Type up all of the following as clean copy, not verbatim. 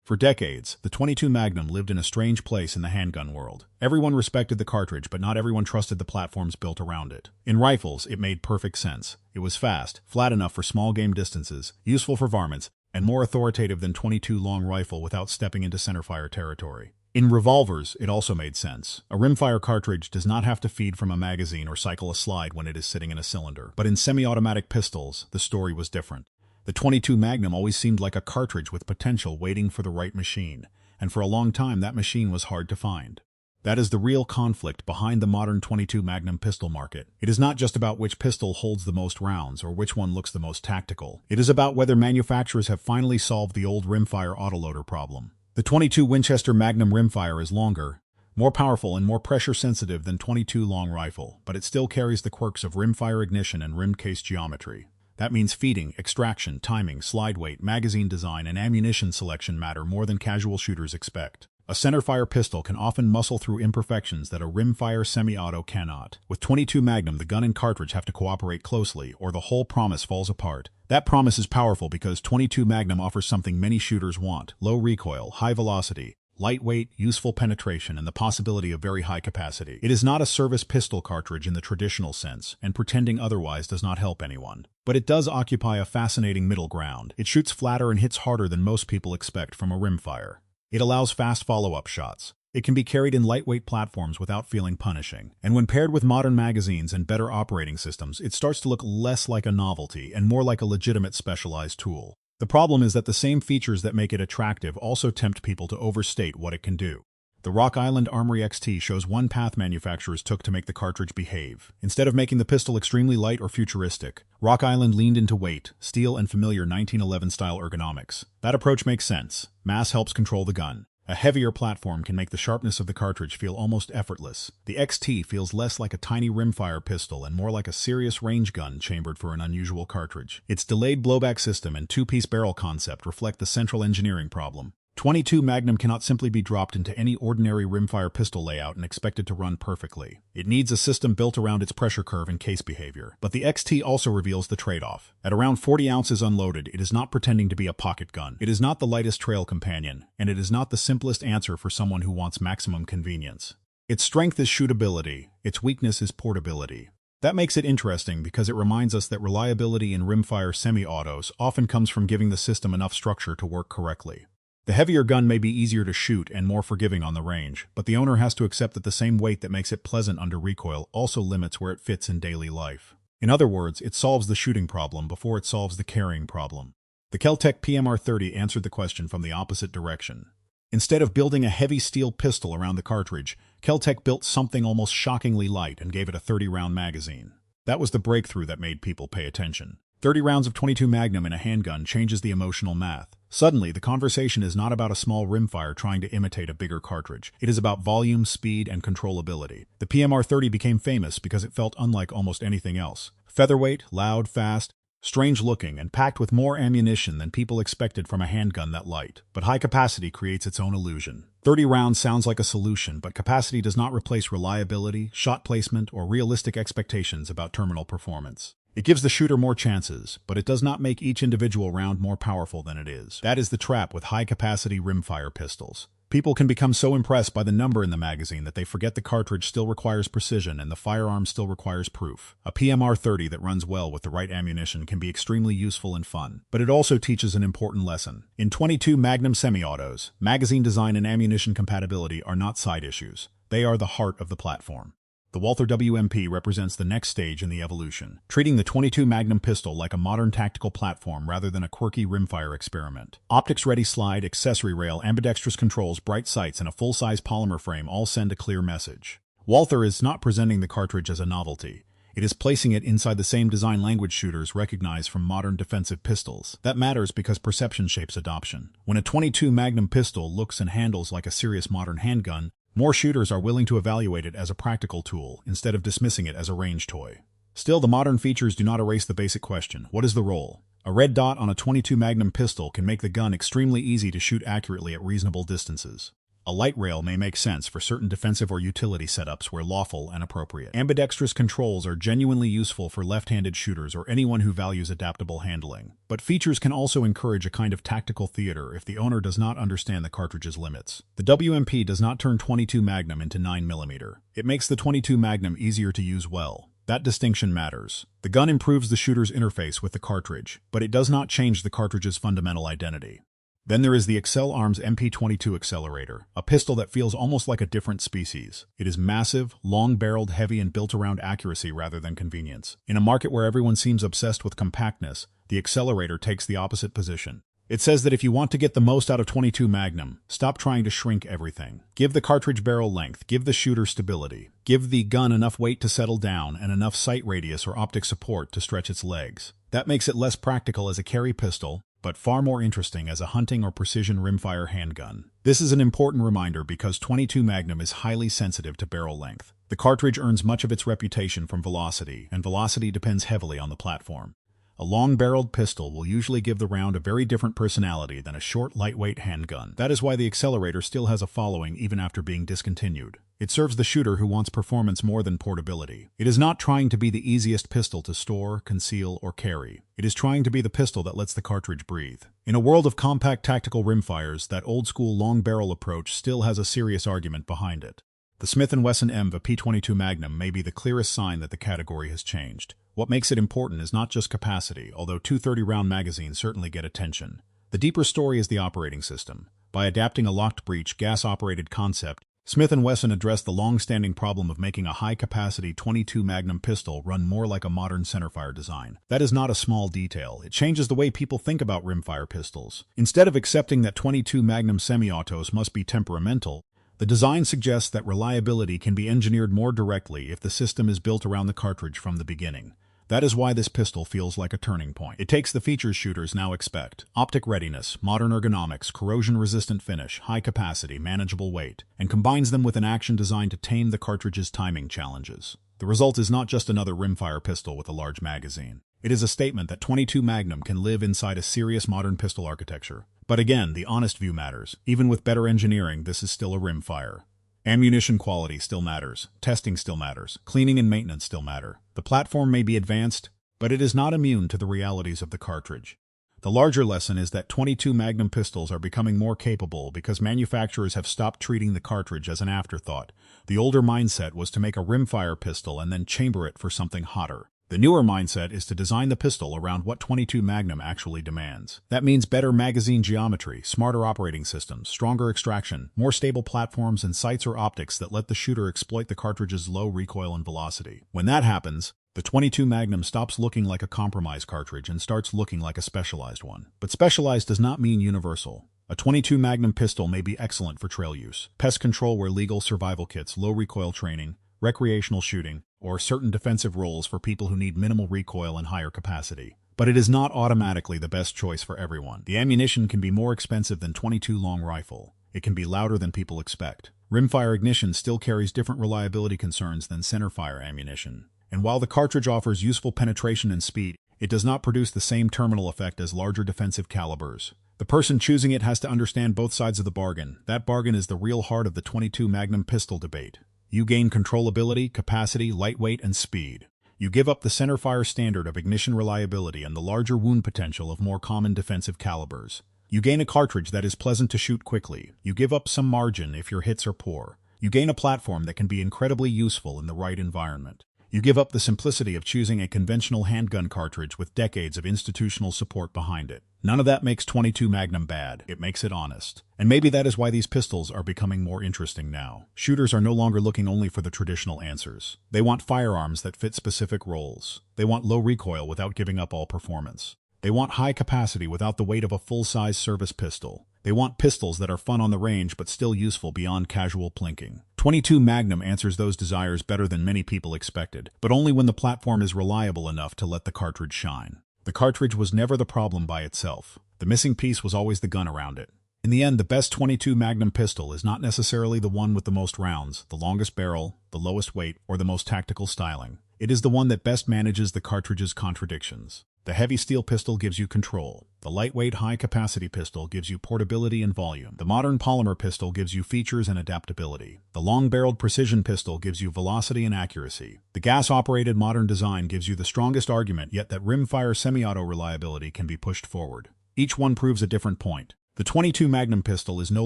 For decades, the .22 Magnum lived in a strange place in the handgun world. Everyone respected the cartridge, but not everyone trusted the platforms built around it. In rifles, it made perfect sense. It was fast, flat enough for small game distances, useful for varmints, and more authoritative than .22 long rifle without stepping into centerfire territory. In revolvers, it also made sense. A rimfire cartridge does not have to feed from a magazine or cycle a slide when it is sitting in a cylinder. But in semi-automatic pistols, the story was different. The .22 Magnum always seemed like a cartridge with potential waiting for the right machine, and for a long time that machine was hard to find. That is the real conflict behind the modern .22 Magnum pistol market. It is not just about which pistol holds the most rounds or which one looks the most tactical. It is about whether manufacturers have finally solved the old rimfire autoloader problem. The .22 Winchester Magnum rimfire is longer, more powerful and more pressure-sensitive than .22 long rifle, but it still carries the quirks of rimfire ignition and rim case geometry. That means feeding, extraction, timing, slide weight, magazine design, and ammunition selection matter more than casual shooters expect. A centerfire pistol can often muscle through imperfections that a rimfire semi-auto cannot. With .22 Magnum, the gun and cartridge have to cooperate closely, or the whole promise falls apart. That promise is powerful because .22 Magnum offers something many shooters want: low recoil, high velocity, lightweight, useful penetration, and the possibility of very high capacity. It is not a service pistol cartridge in the traditional sense, and pretending otherwise does not help anyone. But it does occupy a fascinating middle ground. It shoots flatter and hits harder than most people expect from a rimfire. It allows fast follow-up shots. It can be carried in lightweight platforms without feeling punishing. And when paired with modern magazines and better operating systems, it starts to look less like a novelty and more like a legitimate specialized tool. The problem is that the same features that make it attractive also tempt people to overstate what it can do. The Rock Island Armory X-T shows one path manufacturers took to make the cartridge behave. Instead of making the pistol extremely light or futuristic, Rock Island leaned into weight, steel, and familiar 1911-style ergonomics. That approach makes sense. Mass helps control the gun. A heavier platform can make the sharpness of the cartridge feel almost effortless. The X-T feels less like a tiny rimfire pistol and more like a serious range gun chambered for an unusual cartridge. Its delayed blowback system and two-piece barrel concept reflect the central engineering problem. .22 Magnum cannot simply be dropped into any ordinary rimfire pistol layout and expected to run perfectly. It needs a system built around its pressure curve and case behavior. But the X-T also reveals the trade-off. At around 40 ounces unloaded, it is not pretending to be a pocket gun. It is not the lightest trail companion, and it is not the simplest answer for someone who wants maximum convenience. Its strength is shootability. Its weakness is portability. That makes it interesting because it reminds us that reliability in rimfire semi-autos often comes from giving the system enough structure to work correctly. The heavier gun may be easier to shoot and more forgiving on the range, but the owner has to accept that the same weight that makes it pleasant under recoil also limits where it fits in daily life. In other words, it solves the shooting problem before it solves the carrying problem. The KelTec PMR-30 answered the question from the opposite direction. Instead of building a heavy steel pistol around the cartridge, KelTec built something almost shockingly light and gave it a 30-round magazine. That was the breakthrough that made people pay attention. 30 rounds of .22 Magnum in a handgun changes the emotional math. Suddenly, the conversation is not about a small rimfire trying to imitate a bigger cartridge. It is about volume, speed, and controllability. The PMR-30 became famous because it felt unlike almost anything else. Featherweight, loud, fast, strange-looking, and packed with more ammunition than people expected from a handgun that light. But high capacity creates its own illusion. 30 rounds sounds like a solution, but capacity does not replace reliability, shot placement, or realistic expectations about terminal performance. It gives the shooter more chances, but it does not make each individual round more powerful than it is. That is the trap with high-capacity rimfire pistols. People can become so impressed by the number in the magazine that they forget the cartridge still requires precision and the firearm still requires proof. A PMR-30 that runs well with the right ammunition can be extremely useful and fun, but it also teaches an important lesson. In .22 Magnum semi-autos, magazine design and ammunition compatibility are not side issues. They are the heart of the platform. The Walther WMP represents the next stage in the evolution, treating the .22 Magnum pistol like a modern tactical platform rather than a quirky rimfire experiment. Optics-ready slide, accessory rail, ambidextrous controls, bright sights, and a full-size polymer frame all send a clear message. Walther is not presenting the cartridge as a novelty. It is placing it inside the same design language shooters recognize from modern defensive pistols. That matters because perception shapes adoption. When a .22 Magnum pistol looks and handles like a serious modern handgun, more shooters are willing to evaluate it as a practical tool instead of dismissing it as a range toy. Still, the modern features do not erase the basic question: what is the role? A red dot on a .22 Magnum pistol can make the gun extremely easy to shoot accurately at reasonable distances. A light rail may make sense for certain defensive or utility setups where lawful and appropriate. Ambidextrous controls are genuinely useful for left-handed shooters or anyone who values adaptable handling. But features can also encourage a kind of tactical theater if the owner does not understand the cartridge's limits. The WMP does not turn .22 Magnum into 9mm. It makes the .22 Magnum easier to use well. That distinction matters. The gun improves the shooter's interface with the cartridge, but it does not change the cartridge's fundamental identity. Then there is the Arms MP-22 Accelerator, a pistol that feels almost like a different species. It is massive, long-barreled, heavy, and built around accuracy rather than convenience. In a market where everyone seems obsessed with compactness, the Accelerator takes the opposite position. It says that if you want to get the most out of .22 Magnum, stop trying to shrink everything. Give the cartridge barrel length, give the shooter stability, give the gun enough weight to settle down and enough sight radius or optic support to stretch its legs. That makes it less practical as a carry pistol, but far more interesting as a hunting or precision rimfire handgun. This is an important reminder because .22 Magnum is highly sensitive to barrel length. The cartridge earns much of its reputation from velocity, and velocity depends heavily on the platform. A long-barreled pistol will usually give the round a very different personality than a short, lightweight handgun. That is why the Accelerator still has a following even after being discontinued. It serves the shooter who wants performance more than portability. It is not trying to be the easiest pistol to store, conceal, or carry. It is trying to be the pistol that lets the cartridge breathe. In a world of compact tactical rimfires, that old-school long-barrel approach still has a serious argument behind it. The Smith Wesson M&P-22 Magnum may be the clearest sign that the category has changed. What makes it important is not just capacity, although 230-round magazines certainly get attention. The deeper story is the operating system. By adapting a locked breech, gas-operated concept, Smith & Wesson addressed the long-standing problem of making a high-capacity .22 Magnum pistol run more like a modern centerfire design. That is not a small detail. It changes the way people think about rimfire pistols. Instead of accepting that .22 Magnum semi-autos must be temperamental, the design suggests that reliability can be engineered more directly if the system is built around the cartridge from the beginning. That is why this pistol feels like a turning point. It takes the features shooters now expect: optic readiness, modern ergonomics, corrosion-resistant finish, high capacity, manageable weight, and combines them with an action designed to tame the cartridge's timing challenges. The result is not just another rimfire pistol with a large magazine. It is a statement that .22 Magnum can live inside a serious modern pistol architecture. But again, the honest view matters. Even with better engineering, this is still a rimfire. Ammunition quality still matters. Testing still matters. Cleaning and maintenance still matter. The platform may be advanced, but it is not immune to the realities of the cartridge. The larger lesson is that .22 Magnum pistols are becoming more capable because manufacturers have stopped treating the cartridge as an afterthought. The older mindset was to make a rimfire pistol and then chamber it for something hotter. The newer mindset is to design the pistol around what .22 Magnum actually demands. That means better magazine geometry, smarter operating systems, stronger extraction, more stable platforms, and sights or optics that let the shooter exploit the cartridge's low recoil and velocity. When that happens, the .22 Magnum stops looking like a compromise cartridge and starts looking like a specialized one. But specialized does not mean universal. A .22 Magnum pistol may be excellent for trail use, pest control where legal, survival kits, low recoil training, recreational shooting, or certain defensive roles for people who need minimal recoil and higher capacity. But it is not automatically the best choice for everyone. The ammunition can be more expensive than .22 long rifle. It can be louder than people expect. Rimfire ignition still carries different reliability concerns than centerfire ammunition. And while the cartridge offers useful penetration and speed, it does not produce the same terminal effect as larger defensive calibers. The person choosing it has to understand both sides of the bargain. That bargain is the real heart of the .22 Magnum pistol debate. You gain controllability, capacity, lightweight, and speed. You give up the centerfire standard of ignition reliability and the larger wound potential of more common defensive calibers. You gain a cartridge that is pleasant to shoot quickly. You give up some margin if your hits are poor. You gain a platform that can be incredibly useful in the right environment. You give up the simplicity of choosing a conventional handgun cartridge with decades of institutional support behind it. None of that makes .22 Magnum bad. It makes it honest. And maybe that is why these pistols are becoming more interesting now. Shooters are no longer looking only for the traditional answers. They want firearms that fit specific roles. They want low recoil without giving up all performance. They want high capacity without the weight of a full-size service pistol. They want pistols that are fun on the range but still useful beyond casual plinking. .22 Magnum answers those desires better than many people expected, but only when the platform is reliable enough to let the cartridge shine. The cartridge was never the problem by itself. The missing piece was always the gun around it. In the end, the best .22 Magnum pistol is not necessarily the one with the most rounds, the longest barrel, the lowest weight, or the most tactical styling. It is the one that best manages the cartridge's contradictions. The heavy steel pistol gives you control. The lightweight, high-capacity pistol gives you portability and volume. The modern polymer pistol gives you features and adaptability. The long-barreled precision pistol gives you velocity and accuracy. The gas-operated modern design gives you the strongest argument, yet that rimfire semi-auto reliability can be pushed forward. Each one proves a different point. The .22 Magnum pistol is no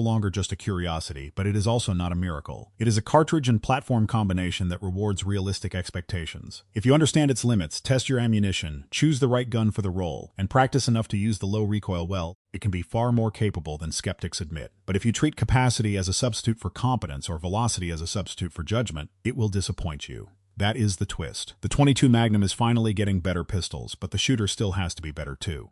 longer just a curiosity, but it is also not a miracle. It is a cartridge and platform combination that rewards realistic expectations. If you understand its limits, test your ammunition, choose the right gun for the role, and practice enough to use the low recoil well, it can be far more capable than skeptics admit. But if you treat capacity as a substitute for competence or velocity as a substitute for judgment, it will disappoint you. That is the twist. The .22 Magnum is finally getting better pistols, but the shooter still has to be better too.